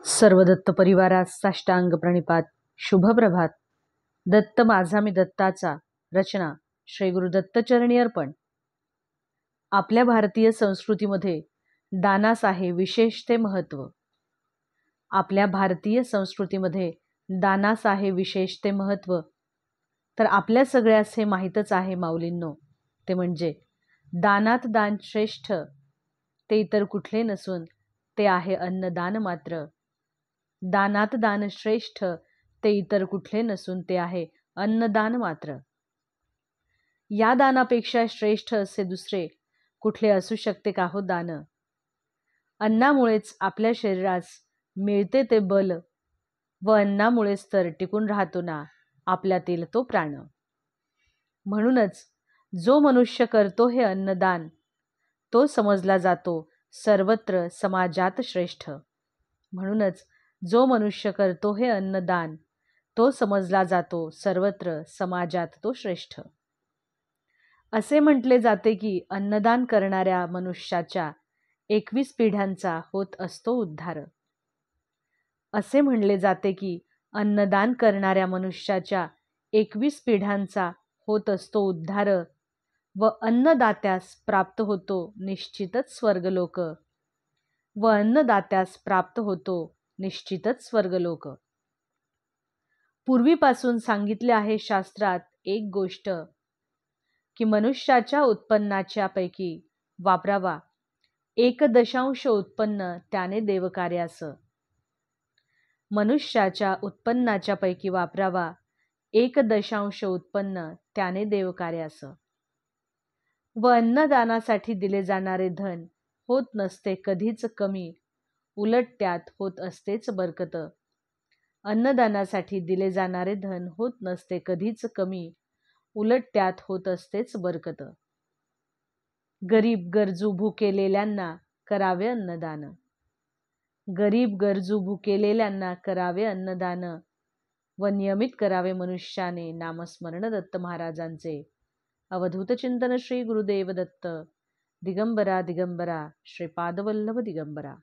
सर्व दत्त परिवारास साष्टांग प्रणिपात. शुभप्रभात. दत्त माझा मी दत्ताचा. रचना श्री गुरु दत्तचरणी अर्पण. आपल्या भारतीय संस्कृतीमध्ये दानास आहे विशेष ते महत्त्व. आपल्या भारतीय संस्कृतीमध्ये दानास आहे विशेष ते महत्त्व. तर आपल्या सगळ्यास हे माहीतच आहे माऊलींनो, ते म्हणजे दानात दान श्रेष्ठ ते इतर कुठले नसून ते आहे अन्नदान मात्र. दानात दान श्रेष्ठ ते इतर कुठले नसून ते आहे अन्नदान मात्र. या दानापेक्षा श्रेष्ठ असे दुसरे कुठले असू शकते का हो दान? अन्नामुळेच आपल्या शरीरास मिळते ते बल व अन्नामुळेच तर टिकून राहतो ना आपल्यातील तो प्राण. म्हणूनच जो मनुष्य करतो हे अन्नदान तो समजला जातो सर्वत्र समाजात श्रेष्ठ. म्हणूनच जो मनुष्य करतो हे अन्नदान तो समजला जातो सर्वत्र समाजात तो श्रेष्ठ. असे म्हटले जाते की अन्नदान करणाऱ्या मनुष्याच्या 21 पिढ्यांचा होत असतो उद्धार. असे म्हणले जाते की अन्नदान करणाऱ्या मनुष्याच्या 21 पिढ्यांचा होत असतो उद्धार व अन्नदात्यास प्राप्त होतो निश्चितच स्वर्गलोक. व अन्नदात्यास प्राप्त होतो निश्चितच स्वर्गलोक. पूर्वीपासून सांगितले आहे शास्त्रात एक गोष्ट की मनुष्याच्या उत्पन्नाच्या पैकी वापरावा 1/10 उत्पन्न त्याने देवकार्यास. मनुष्याच्या उत्पन्नाच्या पैकी वापरावा 1/10 उत्पन्न त्याने देवकार्यास. व अन्नदानासाठी दिले जाणारे धन होत नसते कधीच कमी, उलट त्यात होत असतेच बरकत. अन्नदानासाठी दिले जाणारे धन होत नसते कधीच कमी, उलट त्यात होत असतेच बरकत. गरीब गरजू भुकेलेल्यांना करावे अन्नदान. गरीब गरजू भुकेलेल्यांना करावे अन्नदान व नियमित करावे मनुष्याने नामस्मरण दत्त महाराजांचे. अवधूत चिंतन श्री गुरुदेव दत्त. दिगंबरा दिगंबरा श्रीपादवल्लभ दिगंबरा.